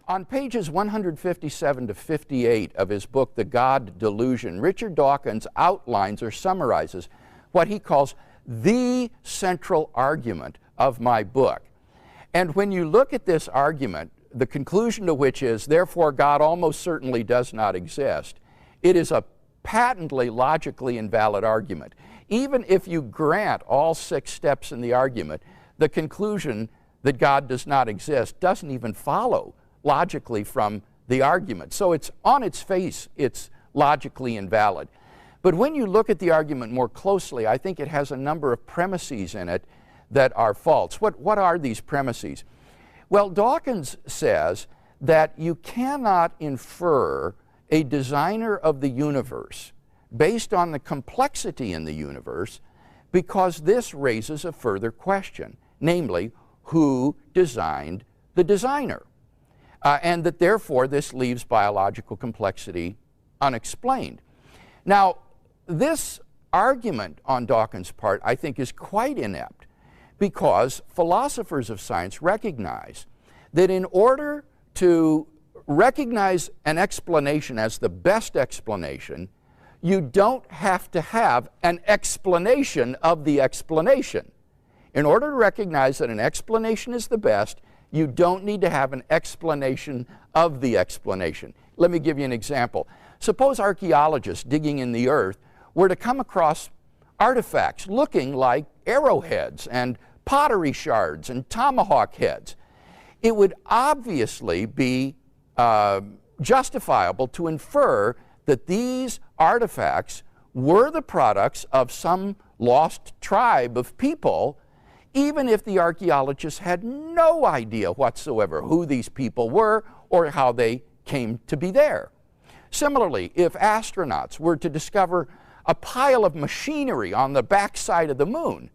On pages 157 to 58 of his book, The God Delusion, Richard Dawkins outlines or summarizes what he calls the central argument of my book. And when you look at this argument, the conclusion to which is, therefore, God almost certainly does not exist, it is a patently logically invalid argument. Even if you grant all 6 steps in the argument, the conclusion that God does not exist doesn't even follow logically from the argument. So it's on its face, it's logically invalid. But when you look at the argument more closely, I think it has a number of premises in it that are false. What are these premises? Well, Dawkins says that you cannot infer a designer of the universe based on the complexity in the universe, because this raises a further question, namely, who designed the designer? And that therefore this leaves biological complexity unexplained. Now, this argument on Dawkins' part, I think, is quite inept, because philosophers of science recognize that in order to recognize an explanation as the best explanation, you don't have to have an explanation of the explanation. In order to recognize that an explanation is the best, you don't need to have an explanation of the explanation. Let me give you an example. Suppose archaeologists digging in the earth were to come across artifacts looking like arrowheads and pottery shards and tomahawk heads. It would obviously be justifiable to infer that these artifacts were the products of some lost tribe of people, even if the archaeologists had no idea whatsoever who these people were or how they came to be there. Similarly, if astronauts were to discover a pile of machinery on the backside of the moon,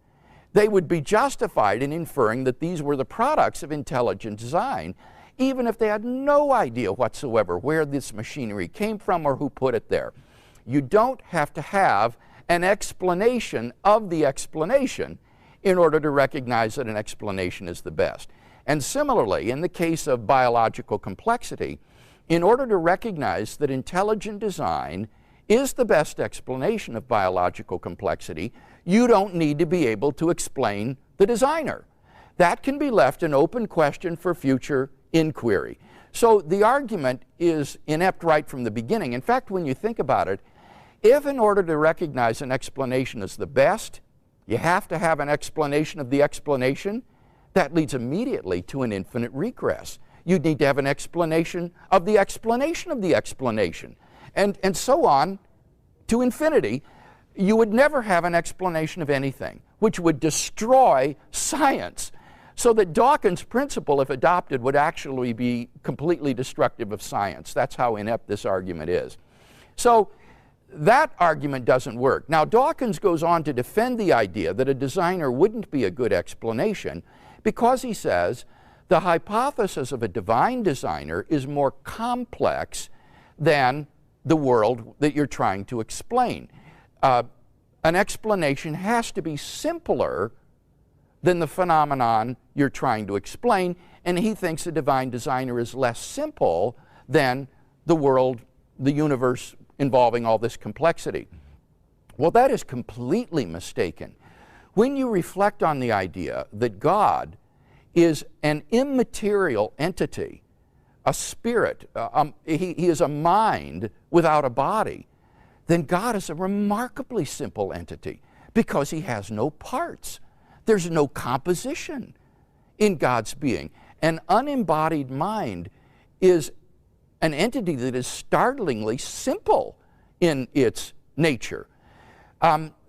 they would be justified in inferring that these were the products of intelligent design, even if they had no idea whatsoever where this machinery came from or who put it there. You don't have to have an explanation of the explanation in order to recognize that an explanation is the best. And similarly, in the case of biological complexity, in order to recognize that intelligent design is the best explanation of biological complexity, you don't need to be able to explain the designer. That can be left an open question for future inquiry. So the argument is inept right from the beginning. In fact, when you think about it, if in order to recognize an explanation as the best, you have to have an explanation of the explanation, that leads immediately to an infinite regress. You need to have an explanation of the explanation of the explanation, and so on to infinity. You would never have an explanation of anything, which would destroy science. So that Dawkins' principle, if adopted, would actually be completely destructive of science. That's how inept this argument is. So that argument doesn't work. Now, Dawkins goes on to defend the idea that a designer wouldn't be a good explanation because he says the hypothesis of a divine designer is more complex than the world that you're trying to explain. An explanation has to be simpler than the phenomenon you're trying to explain, and he thinks a divine designer is less simple than the world, the universe involving all this complexity. Well, that is completely mistaken. When you reflect on the idea that God is an immaterial entity, a spirit, he is a mind without a body, then God is a remarkably simple entity because he has no parts. There's no composition in God's being. An unembodied mind is an entity that is startlingly simple in its nature.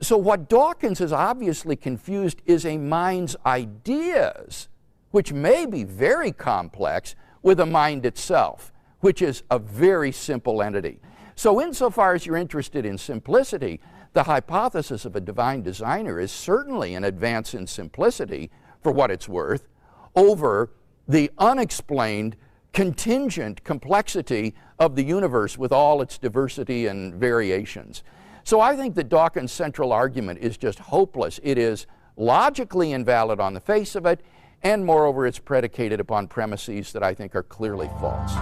So what Dawkins is obviously confused is a mind's ideas, which may be very complex, with a mind itself, which is a very simple entity. So insofar as you're interested in simplicity, the hypothesis of a divine designer is certainly an advance in simplicity, for what it's worth, over the unexplained, contingent complexity of the universe with all its diversity and variations. So I think that Dawkins' central argument is just hopeless. It is logically invalid on the face of it, and moreover, it's predicated upon premises that I think are clearly false.